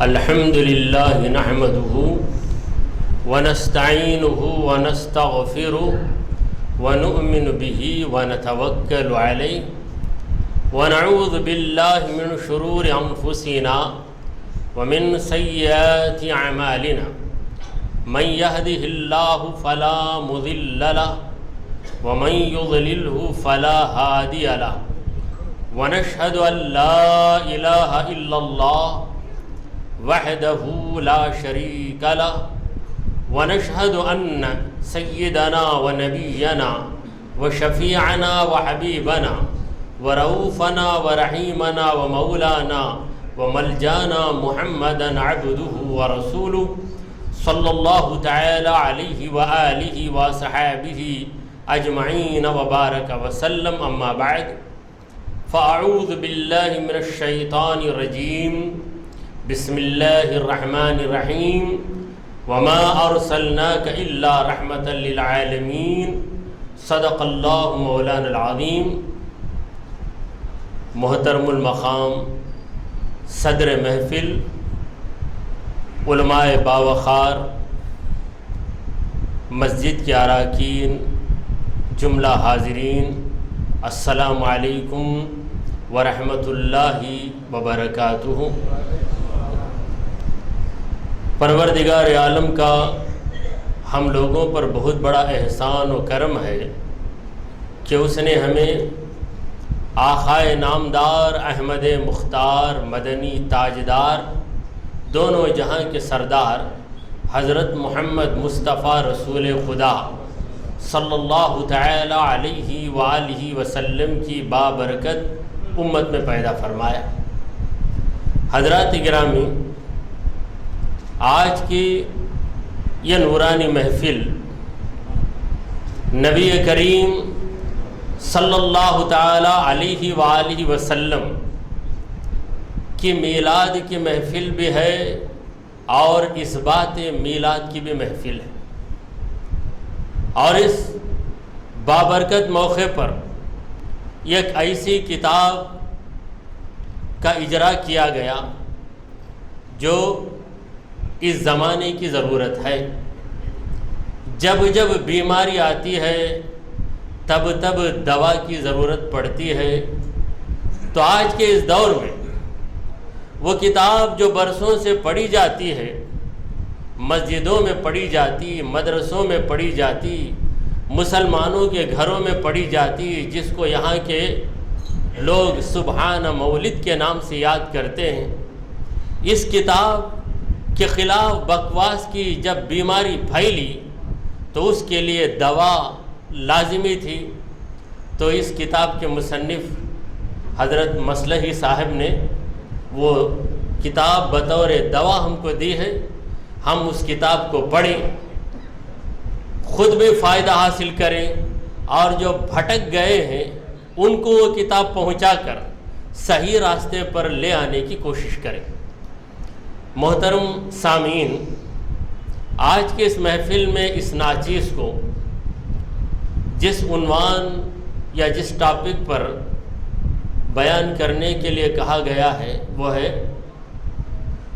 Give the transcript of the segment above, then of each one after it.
الحمد لله نحمده ونستعينه ونستغفره ونؤمن به ونتوكل عليه ونعوذ بالله من شرور أنفسنا ومن سيئات أعمالنا من يهده الله فلا مضل له ومن يضلله فلا هادي له ونشهد أن لا إله إلا الله وحده لا شريك له ونشهد أن سيدنا ونبينا وشفيعنا وحبيبنا ورؤوفنا ورحيمنا ومولانا وملجانا محمدا عبده ورسوله صلى الله تعالى عليه وآله وصحابه أجمعين وبارك وسلم. أما بعد فأعوذ بالله من الشيطان الرجيم. بسم الله الرحمن الرحيم. وما أرسلناك إلا رحمة للعالمين. صدق الله مولانا العظيم. محترم المقام صدر محفل، علماء باوقار، مسجد کے اراکین، جملہ حاضرین، السلام علیکم ورحمۃ اللہ وبرکاتہ. پروردگار عالم کا ہم لوگوں پر بہت بڑا احسان و کرم ہے کہ اس نے ہمیں آقائے نامدار احمد مختار مدنی تاجدار دونوں جہاں کے سردار حضرت محمد مصطفیٰ رسول خدا صلی اللہ تعالی علیہ وآلہ وسلم کی بابرکت امت میں پیدا فرمایا. حضرات گرامی، آج کی یہ نورانی محفل نبی کریم صلی اللہ تعالی علیہ وآلہ وسلم کی میلاد کی محفل بھی ہے اور اس بات میلاد کی بھی محفل ہے. اور اس بابرکت موقع پر ایک ایسی کتاب کا اجرا کیا گیا جو اس زمانے کی ضرورت ہے. جب جب بیماری آتی ہے تب تب دوا کی ضرورت پڑتی ہے. تو آج کے اس دور میں وہ کتاب جو برسوں سے پڑھی جاتی ہے، مسجدوں میں پڑھی جاتی، مدرسوں میں پڑھی جاتی، مسلمانوں کے گھروں میں پڑھی جاتی، جس کو یہاں کے لوگ سبحان مولد کے نام سے یاد کرتے ہیں، اس کتاب کے خلاف بکواس کی جب بیماری پھیلی تو اس کے لیے دوا لازمی تھی. تو اس کتاب کے مصنف حضرت مصلحی صاحب نے وہ کتاب بطور دوا ہم کو دی ہے. ہم اس کتاب کو پڑھیں، خود بھی فائدہ حاصل کریں، اور جو بھٹک گئے ہیں ان کو وہ کتاب پہنچا کر صحیح راستے پر لے آنے کی کوشش کریں. محترم سامعین، آج کے اس محفل میں اس ناچیز کو جس عنوان یا جس ٹاپک پر بیان کرنے کے لیے کہا گیا ہے وہ ہے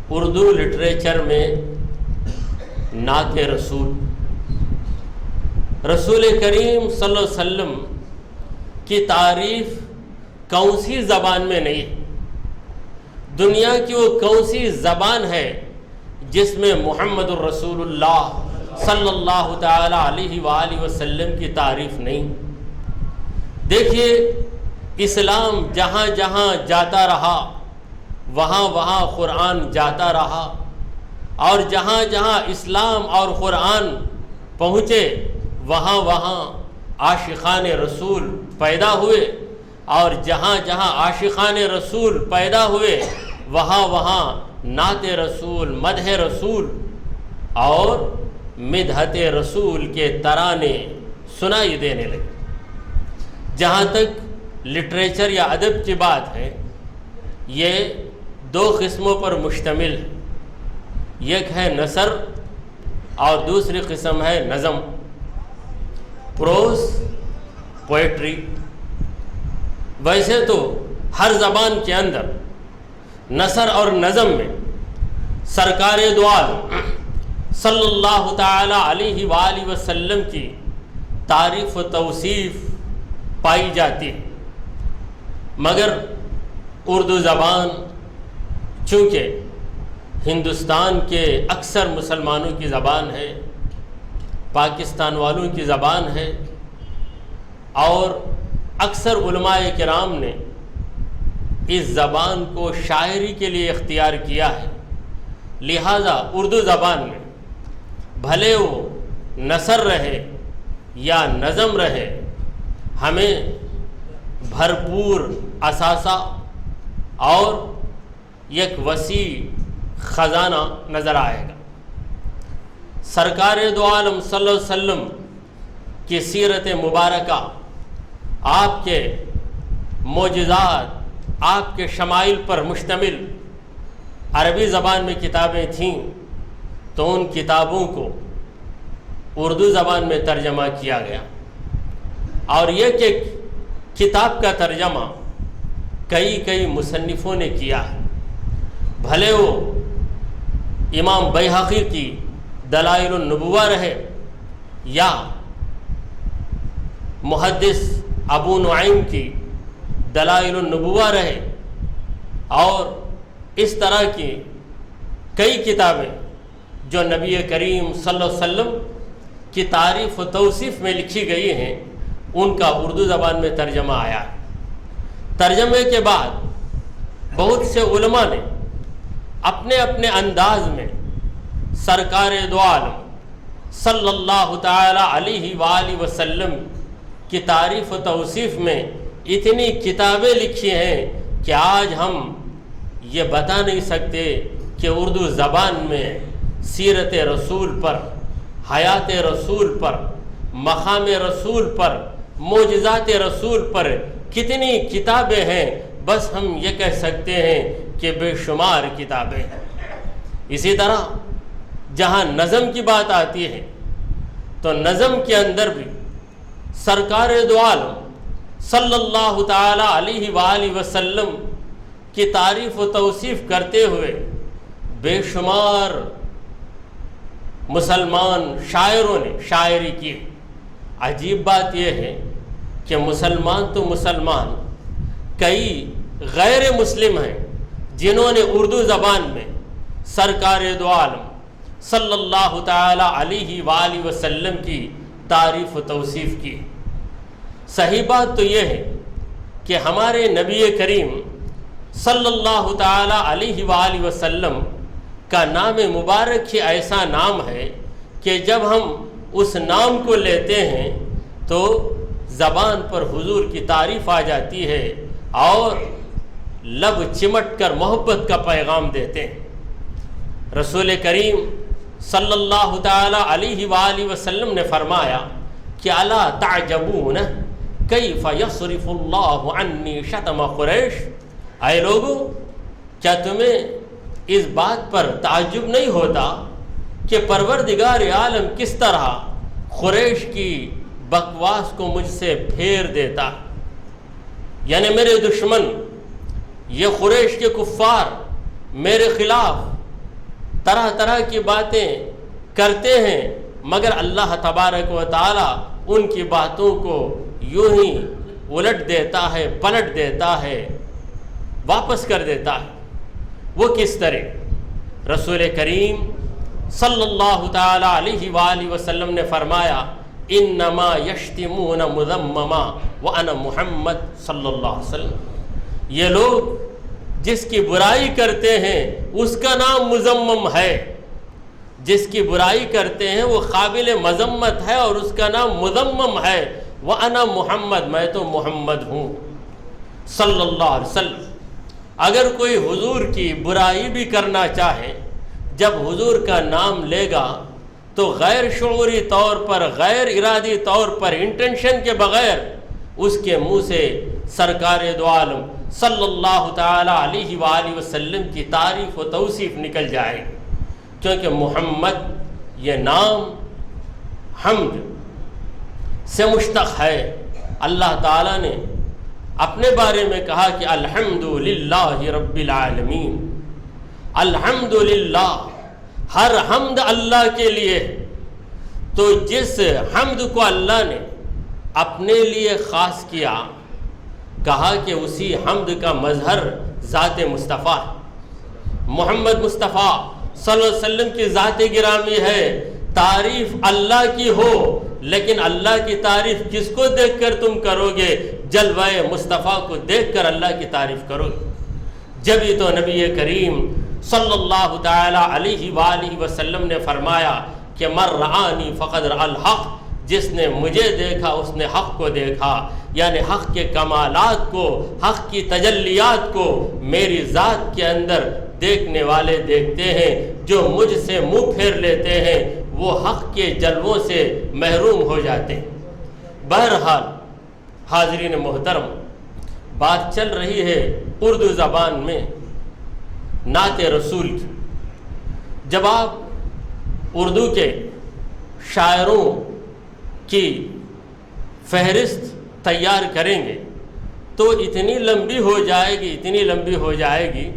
اردو لٹریچر میں نعت رسول. رسول کریم صلی اللہ علیہ وسلم کی تعریف کون سی زبان میں نہیں ہے؟ دنیا کی وہ کون سی زبان ہے جس میں محمد الرسول اللہ صلی اللہ تعالی علیہ وآلہ وسلم کی تعریف نہیں؟ دیکھیے، اسلام جہاں جہاں جاتا رہا وہاں وہاں قرآن جاتا رہا، اور جہاں جہاں اسلام اور قرآن پہنچے وہاں وہاں عاشقان رسول پیدا ہوئے، اور جہاں جہاں عاشقان رسول پیدا ہوئے وہاں وہاں نعت رسول، مدح رسول اور مدحت رسول کے ترانے سنائی دینے لگے. جہاں تک لٹریچر یا ادب کی بات ہے، یہ دو قسموں پر مشتمل ہے. ایک ہے نثر اور دوسری قسم ہے نظم. Prose, poetry. ویسے تو ہر زبان کے اندر نثر اور نظم میں سرکار دو عالم صلی اللہ تعالی علیہ وآلہ وسلم کی تعریف و توصیف پائی جاتی ہے، مگر اردو زبان چونکہ ہندوستان کے اکثر مسلمانوں کی زبان ہے، پاکستان والوں کی زبان ہے، اور اکثر علماء کرام نے اس زبان کو شاعری کے لیے اختیار کیا ہے، لہٰذا اردو زبان میں بھلے وہ نثر رہے یا نظم رہے، ہمیں بھرپور اثاثہ اور ایک وسیع خزانہ نظر آئے گا۔ سرکار دو عالم صلی اللہ علیہ وسلم کی سیرت مبارکہ، آپ کے معجزات، آپ کے شمائل پر مشتمل عربی زبان میں کتابیں تھیں، تو ان کتابوں کو اردو زبان میں ترجمہ کیا گیا، اور یہ کہ کتاب کا ترجمہ کئی مصنفوں نے کیا ہے، بھلے وہ امام بیہقی کی دلائل النبوہ رہے یا محدث ابو نعیم کی دلائل النبوہ رہے، اور اس طرح کی کئی کتابیں جو نبی کریم صلی اللہ علیہ وسلم کی تعریف و توصیف میں لکھی گئی ہیں، ان کا اردو زبان میں ترجمہ آیا ہے۔ ترجمے کے بعد بہت سے علماء نے اپنے اپنے انداز میں سرکار دو عالم صلی اللہ تعالی علیہ وآلہ وسلم کی تعریف و توصیف میں اتنی کتابیں لکھی ہیں کہ آج ہم یہ بتا نہیں سکتے کہ اردو زبان میں سیرت رسول پر، حیات رسول پر، مقام رسول پر، معجزات رسول پر کتنی کتابیں ہیں۔ بس ہم یہ کہہ سکتے ہیں کہ بے شمار کتابیں ہیں۔ اسی طرح جہاں نظم کی بات آتی ہے تو نظم کے اندر بھی سرکار دو عالم صلی اللہ تعالی علیہ وآلہ وسلم کی تعریف و توصیف کرتے ہوئے بے شمار مسلمان شاعروں نے شاعری کی۔ عجیب بات یہ ہے کہ مسلمان تو مسلمان، کئی غیر مسلم ہیں جنہوں نے اردو زبان میں سرکار دو عالم صلی اللہ تعالی علیہ وآلہ وسلم کی تعریف و توصیف کی۔ صحیح بات تو یہ ہے کہ ہمارے نبی کریم صلی اللہ تعالی علیہ وآلہ وسلم کا نام مبارک ہی ایسا نام ہے کہ جب ہم اس نام کو لیتے ہیں تو زبان پر حضور کی تعریف آ جاتی ہے اور لب چمٹ کر محبت کا پیغام دیتے ہیں۔ رسول کریم صلی اللہ تعالی علیہ وآلہ وسلم نے فرمایا کہ الا تعجبون کیف یصرف اللہ عنی شتم قریش، اے لوگو کیا تمہیں اس بات پر تعجب نہیں ہوتا کہ پروردگار عالم کس طرح قریش کی بکواس کو مجھ سے پھیر دیتا، یعنی میرے دشمن یہ قریش کے کفار میرے خلاف طرح طرح کی باتیں کرتے ہیں، مگر اللہ تبارک و تعالی ان کی باتوں کو یوں ہی الٹ دیتا ہے، پلٹ دیتا ہے، واپس کر دیتا ہے۔ وہ کس طرح؟ رسول کریم صلی اللہ تعالی علیہ وآلہ وسلم نے فرمایا انما یشتمون مذمما وانا محمد صلی اللہ علیہ وسلم، یہ لوگ جس کی برائی کرتے ہیں اس کا نام مذمم ہے، جس کی برائی کرتے ہیں وہ قابل مذمت ہے اور اس کا نام مذمم ہے۔ وانا محمد، میں تو محمد ہوں صلی اللہ علیہ وسلم۔ اگر کوئی حضور کی برائی بھی کرنا چاہے، جب حضور کا نام لے گا تو غیر شعوری طور پر، غیر ارادی طور پر، انٹینشن کے بغیر اس کے منہ سے سرکار دو عالم صلی اللہ تعالی علیہ وآلہ وسلم کی تعریف و توصیف نکل جائے، کیونکہ محمد یہ نام حمد سے مشتق ہے۔ اللہ تعالیٰ نے اپنے بارے میں کہا کہ الحمدللہ رب العالمین، الحمدللہ، ہر حمد اللہ کے لیے۔ تو جس حمد کو اللہ نے اپنے لیے خاص کیا، کہا کہ اسی حمد کا مظہر ذات مصطفیٰ، محمد مصطفیٰ صلی اللہ علیہ وسلم کی ذات گرامی ہے۔ تعریف اللہ کی ہو، لیکن اللہ کی تعریف کس کو دیکھ کر تم کرو گے؟ جلوہ مصطفیٰ کو دیکھ کر اللہ کی تعریف کرو گے۔ جب ہی تو نبی کریم صلی اللہ تعالی علیہ وآلہ وسلم نے فرمایا کہ من رآنی فقد رأى الحق، جس نے مجھے دیکھا اس نے حق کو دیکھا، یعنی حق کے کمالات کو، حق کی تجلیات کو میری ذات کے اندر دیکھنے والے دیکھتے ہیں۔ جو مجھ سے منہ پھیر لیتے ہیں وہ حق کے جلووں سے محروم ہو جاتے ہیں۔ بہرحال حاضرین محترم، بات چل رہی ہے اردو زبان میں نعت رسول کی۔ جب آپ اردو کے شاعروں کی فہرست تیار کریں گے تو اتنی لمبی ہو جائے گی، اتنی لمبی ہو جائے گی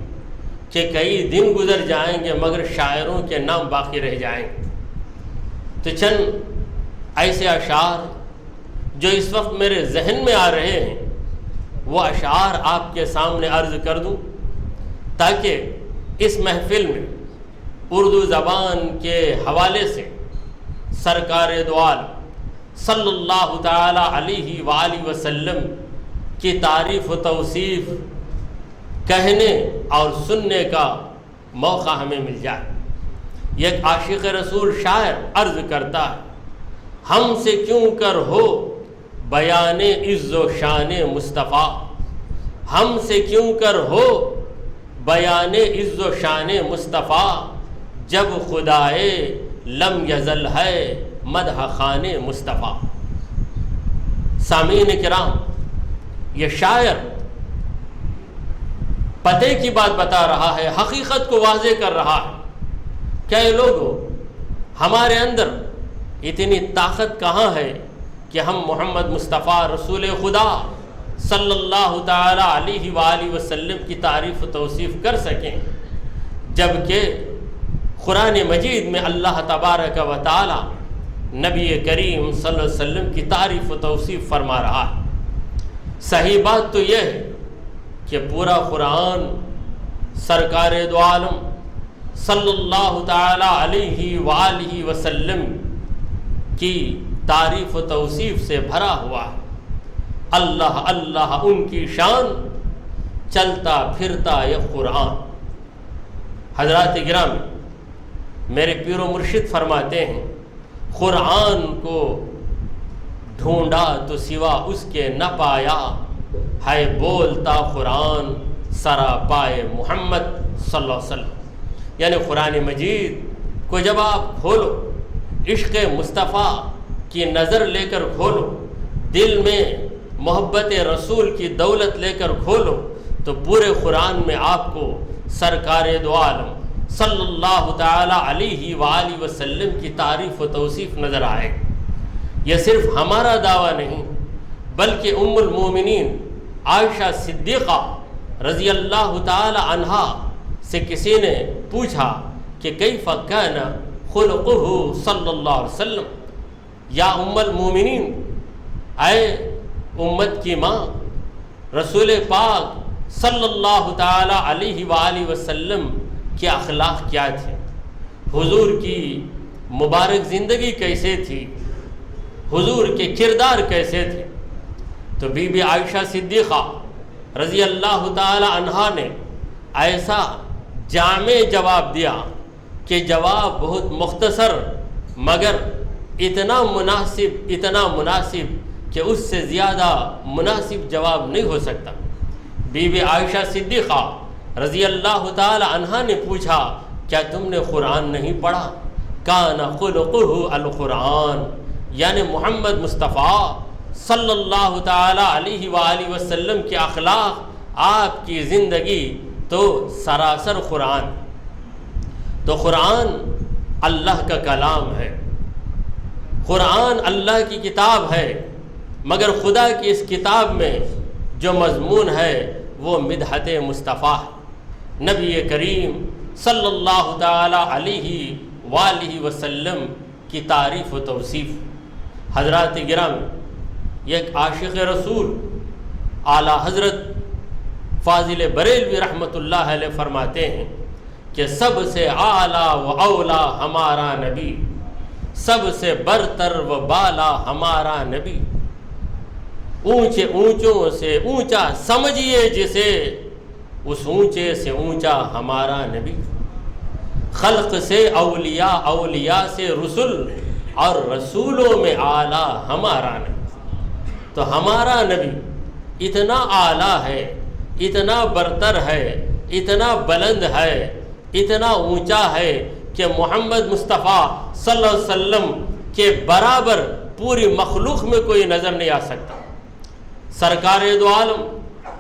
کہ کئی دن گزر جائیں گے مگر شاعروں کے نام باقی رہ جائیں گے۔ تو چند ایسے اشعار جو اس وقت میرے ذہن میں آ رہے ہیں وہ اشعار آپ کے سامنے عرض کر دوں، تاکہ اس محفل میں اردو زبان کے حوالے سے سرکار دو عالم صلی اللہ تعالی علیہ وآلہ وسلم کی تعریف و توصیف کہنے اور سننے کا موقع ہمیں مل جائے۔ ایک عاشق رسول شاعر عرض کرتا ہے، ہم سے کیوں کر ہو بیان عز و شان مصطفیٰ، ہم سے کیوں کر ہو بیان عز و شان مصطفیٰ، جب خدائے لم یزل ہے مدح خان مصطفیٰ۔ سامعین کرام، یہ شاعر پتے کی بات بتا رہا ہے، حقیقت کو واضح کر رہا ہے۔ کیا یہ لوگوں، ہمارے اندر اتنی طاقت کہاں ہے کہ ہم محمد مصطفیٰ رسول خدا صلی اللہ تعالی علیہ وآلہ وسلم کی تعریف و توصیف کر سکیں، جبکہ قرآن مجید میں اللہ تبارک و تعالی نبی کریم صلی اللہ علیہ وسلم کی تعریف و توصیف فرما رہا ہے۔ صحیح بات تو یہ ہے کہ پورا قرآن سرکار دو عالم صلی اللہ تعالی علیہ وآلہ وسلم کی تعریف و توصیف سے بھرا ہوا ہے۔ اللہ اللہ ان کی شان، چلتا پھرتا یہ قرآن۔ حضرات گرامی، میرے پیر و مرشد فرماتے ہیں، قرآن کو ڈھونڈا تو سوا اس کے نہ پایا، ہے بولتا قرآن سرا پائے محمد صلی اللہ علیہ وسلم۔ یعنی قرآن مجید کو جب آپ کھولو، عشق مصطفیٰ کی نظر لے کر کھولو، دل میں محبت رسول کی دولت لے کر کھولو، تو پورے قرآن میں آپ کو سرکار دو عالم صلی اللہ تعالی علیہ وآلہ وسلم کی تعریف و توصیف نظر آئے۔ یہ صرف ہمارا دعویٰ نہیں، بلکہ ام المومنین عائشہ صدیقہ رضی اللہ تعالی عنہا سے کسی نے پوچھا کہ کیف کان خلقہ صلی اللہ علیہ وسلم، یا ام المومنین، اے امت کی ماں، رسول پاک صلی اللہ تعالی علیہ وآلہ وسلم کے اخلاق کیا تھے، حضور کی مبارک زندگی کیسے تھی، حضور کے کردار کیسے تھے؟ تو بی بی عائشہ صدیقہ رضی اللہ تعالی عنہا نے ایسا جامع جواب دیا کہ جواب بہت مختصر مگر اتنا مناسب کہ اس سے زیادہ مناسب جواب نہیں ہو سکتا۔ بی بی عائشہ صدیقہ رضی اللہ تعالی عنہا نے پوچھا، کیا تم نے قرآن نہیں پڑھا؟ کان خلقہ القرآن، یعنی محمد مصطفیٰ صلی اللہ تعالی علیہ وآلہ وسلم کے اخلاق، آپ کی زندگی تو سراسر قرآن۔ تو قرآن اللہ کا کلام ہے، قرآن اللہ کی کتاب ہے، مگر خدا کی اس کتاب میں جو مضمون ہے وہ مدحت مصطفیٰ ہے، نبی کریم صلی اللہ تعالی علیہ وآلہ وسلم کی تعریف و توصیف۔ حضرات گرامی، ایک عاشق رسول اعلیٰ حضرت فاضل بریلوی رحمۃ اللہ علیہ فرماتے ہیں کہ سب سے اعلیٰ و اولا ہمارا نبی، سب سے برتر و بالا ہمارا نبی، اونچے اونچوں سے اونچا سمجھیے جسے، اس اونچے سے اونچا ہمارا نبی، خلق سے اولیاء، اولیاء سے رسول، اور رسولوں میں اعلیٰ ہمارا نبی۔ تو ہمارا نبی اتنا اعلیٰ ہے، اتنا برتر ہے، اتنا بلند ہے، اتنا اونچا ہے کہ محمد مصطفیٰ صلی اللہ علیہ وسلم کے برابر پوری مخلوق میں کوئی نظر نہیں آ سکتا۔ سرکار دو عالم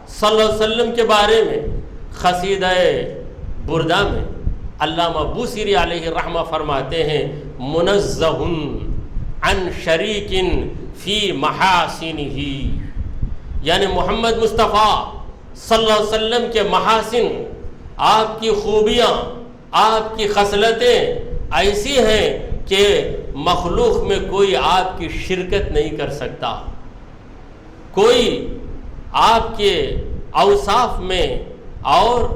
صلی اللہ علیہ وسلم کے بارے میں قصیدہ بردہ میں علامہ بوصیری علیہ الرحمہ فرماتے ہیں منزہ عن شریک فی محاسنہ، یعنی محمد مصطفیٰ صلی اللہ علیہ وسلم کے محاسن، آپ کی خوبیاں، آپ کی خصلتیں ایسی ہیں کہ مخلوق میں کوئی آپ کی شرکت نہیں کر سکتا، کوئی آپ کے اوصاف میں اور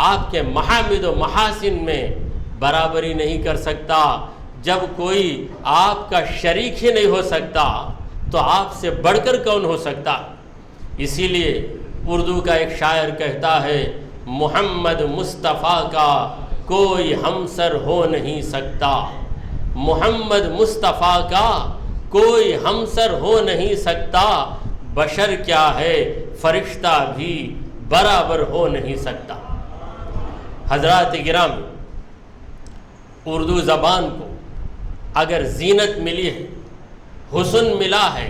آپ کے محامد و محاسن میں برابری نہیں کر سکتا۔ جب کوئی آپ کا شریک ہی نہیں ہو سکتا تو آپ سے بڑھ کر کون ہو سکتا؟ اسی لیے اردو کا ایک شاعر کہتا ہے محمد مصطفیٰ کا کوئی ہمسر ہو نہیں سکتا، محمد مصطفیٰ کا کوئی ہمسر ہو نہیں سکتا، بشر کیا ہے فرشتہ بھی برابر ہو نہیں سکتا۔ حضرات گرامی، اردو زبان کو اگر زینت ملی ہے، حسن ملا ہے،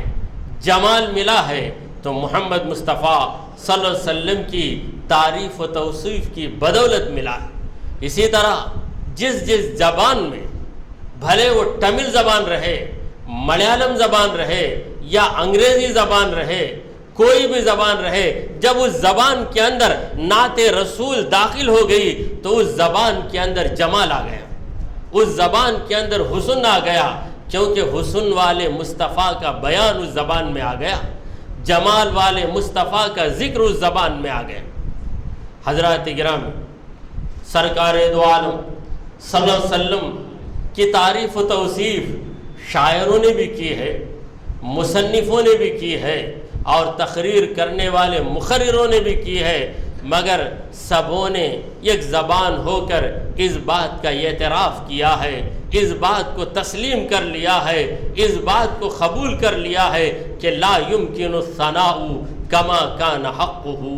جمال ملا ہے تو محمد مصطفیٰ صلی اللہ علیہ وسلم کی تعریف و توصیف کی بدولت ملا ہے۔ اسی طرح جس زبان میں، بھلے وہ تمل زبان رہے، ملیالم زبان رہے یا انگریزی زبان رہے، کوئی بھی زبان رہے، جب اس زبان کے اندر نعت رسول داخل ہو گئی تو اس زبان کے اندر جمال آ گیا، اس زبان کے اندر حسن آ گیا، کیونکہ حسن والے مصطفیٰ کا بیان اس زبان میں آ گیا، جمال والے مصطفیٰ کا ذکر اس زبان میں آ گیا۔ حضرات گرامی، سرکار دو عالم صلی اللہ علیہ وسلم کی تعریف و توصیف شاعروں نے بھی کی ہے، مصنفوں نے بھی کی ہے، اور تقریر کرنے والے مقرروں نے بھی کی ہے، مگر سبوں نے ایک زبان ہو کر اس بات کا اعتراف کیا ہے، اس بات کو تسلیم کر لیا ہے، اس بات کو قبول کر لیا ہے کہ لا يمكن الثناء كما كان حقه،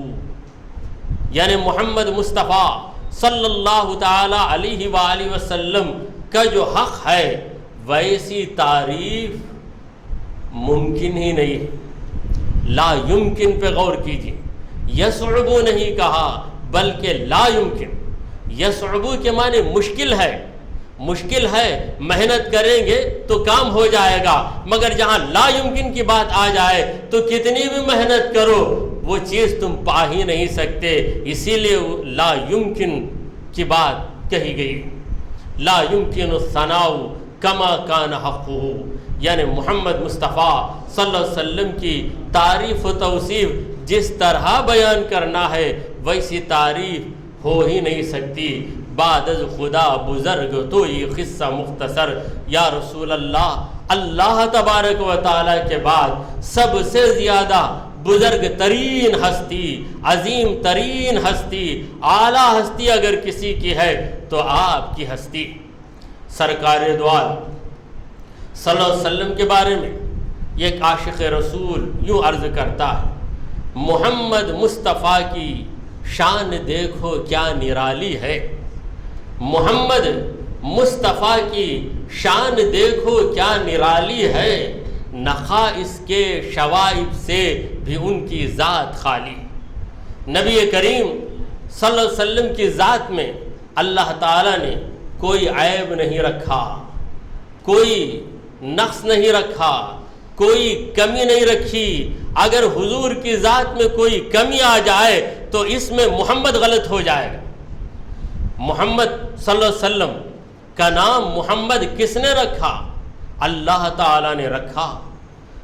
یعنی محمد مصطفیٰ صلی اللہ تعالی علیہ وآلہ وسلم کا جو حق ہے ویسی تعریف ممکن ہی نہیں ہے۔ لا یمکن پہ غور کیجیے، یصعب نہیں کہا بلکہ لا یمکن۔ یصعب کے معنی مشکل ہے، مشکل ہے، محنت کریں گے تو کام ہو جائے گا، مگر جہاں لا یمکن کی بات آ جائے تو کتنی بھی محنت کرو وہ چیز تم پا ہی نہیں سکتے، اسی لیے لا یمکن کی بات کہی گئی۔ لا یمکن الثناء کما کان حقہ، یعنی محمد مصطفیٰ صلی اللہ علیہ وسلم کی تعریف و توصیف جس طرح بیان کرنا ہے ویسی تعریف ہو ہی نہیں سکتی۔ بعد از خدا بزرگ تو یہ قصہ مختصر، یا رسول اللہ، اللہ تبارک و تعالیٰ کے بعد سب سے زیادہ بزرگ ترین ہستی، عظیم ترین ہستی، اعلیٰ ہستی اگر کسی کی ہے تو آپ کی ہستی۔ سرکار دو عالم صلی اللہ علیہ وسلم کے بارے میں ایک عاشق رسول یوں عرض کرتا ہے محمد مصطفیٰ کی شان دیکھو کیا نرالی ہے، محمد مصطفیٰ کی شان دیکھو کیا نرالی ہے، نخائص کے شوائب سے بھی ان کی ذات خالی۔ نبی کریم صلی اللہ علیہ وسلم کی ذات میں اللہ تعالیٰ نے کوئی عیب نہیں رکھا، کوئی نقص نہیں رکھا، کوئی کمی نہیں رکھی، اگر حضور کی ذات میں کوئی کمی آ جائے تو اس میں محمد غلط ہو جائے گا۔ محمد صلی اللہ علیہ وسلم کا نام محمد کس نے رکھا؟ اللہ تعالیٰ نے رکھا۔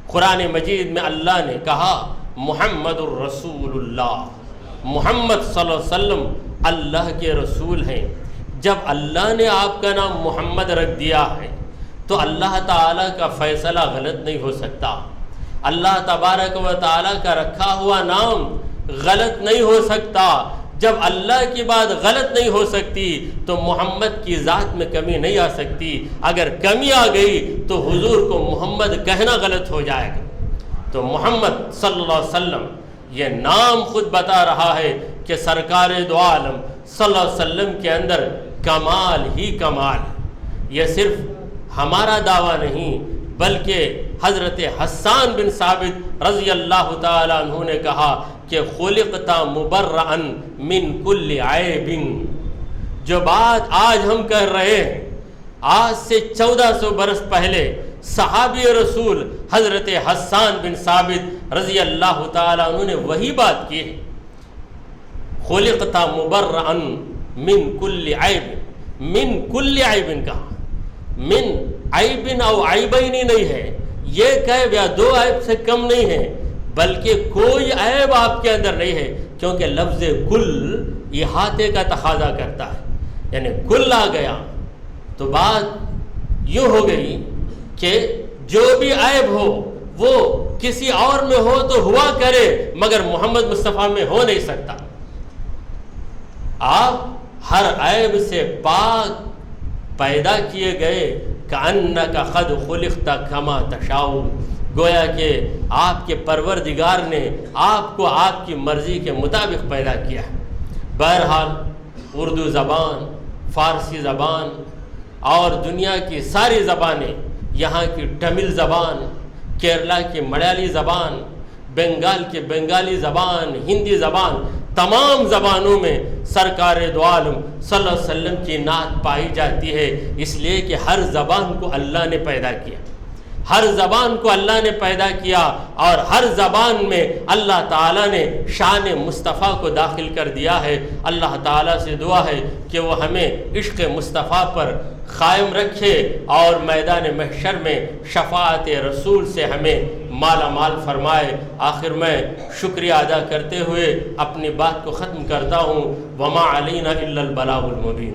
قرآن مجید میں اللہ نے کہا محمد الرسول اللہ، محمد صلی اللہ علیہ وسلم اللہ کے رسول ہیں۔ جب اللہ نے آپ کا نام محمد رکھ دیا ہے تو اللہ تعالیٰ کا فیصلہ غلط نہیں ہو سکتا۔ اللہ تبارک و تعالیٰ کا رکھا ہوا نام غلط نہیں ہو سکتا۔ جب اللہ کی بات غلط نہیں ہو سکتی تو محمد کی ذات میں کمی نہیں آ سکتی۔ اگر کمی آ گئی تو حضور کو محمد کہنا غلط ہو جائے گا۔ تو محمد صلی اللہ علیہ وسلم یہ نام خود بتا رہا ہے کہ سرکار دو عالم صلی اللہ علیہ وسلم کے اندر کمال ہی کمال۔ یہ صرف ہمارا دعویٰ نہیں بلکہ حضرت حسان بن ثابت رضی اللہ تعالیٰ عنہ نے کہا کہ خلقتا مبرأ من کل عیب۔ جو بات آج ہم کر رہے ہیں آج سے 1400 برس پہلے صحابی رسول حضرت حسان بن ثابت رضی اللہ تعالیٰ عنہ نے وہی بات کی ہے۔ خلقتا مبرأ من کل عیب، من کل عیب کہا، من عیب او عیبین نہیں ہے، یہ عیب یا دو عیب سے کم نہیں ہے بلکہ کوئی عیب آپ کے اندر نہیں ہے، کیونکہ لفظ کل احاطے کا تقاضا کرتا ہے، یعنی کل آ گیا تو بات یوں ہو گئی کہ جو بھی عیب ہو وہ کسی اور میں ہو تو ہوا کرے مگر محمد مصطفیٰ میں ہو نہیں سکتا۔ آپ ہر عیب سے پاک پیدا کیے گئے، کأنک قد خلقت کما تشاء، گویا کہ آپ کے پروردگار نے آپ کو آپ کی مرضی کے مطابق پیدا کیا ہے۔ بہرحال اردو زبان، فارسی زبان اور دنیا کی ساری زبانیں، یہاں کی تمل زبان، کیرلا کی ملیالی زبان، بنگال کی بنگالی زبان، ہندی زبان، تمام زبانوں میں سرکار دو عالم صلی اللہ علیہ وسلم کی نعت پائی جاتی ہے، اس لیے کہ ہر زبان کو اللہ نے پیدا کیا، ہر زبان کو اللہ نے پیدا کیا اور ہر زبان میں اللہ تعالیٰ نے شان مصطفیٰ کو داخل کر دیا ہے۔ اللہ تعالیٰ سے دعا ہے کہ وہ ہمیں عشق مصطفیٰ پر قائم رکھے اور میدان محشر میں شفاعت رسول سے ہمیں مالا مال فرمائے۔ آخر میں شکریہ ادا کرتے ہوئے اپنی بات کو ختم کرتا ہوں۔ وما علینا الا البلاغ المبین۔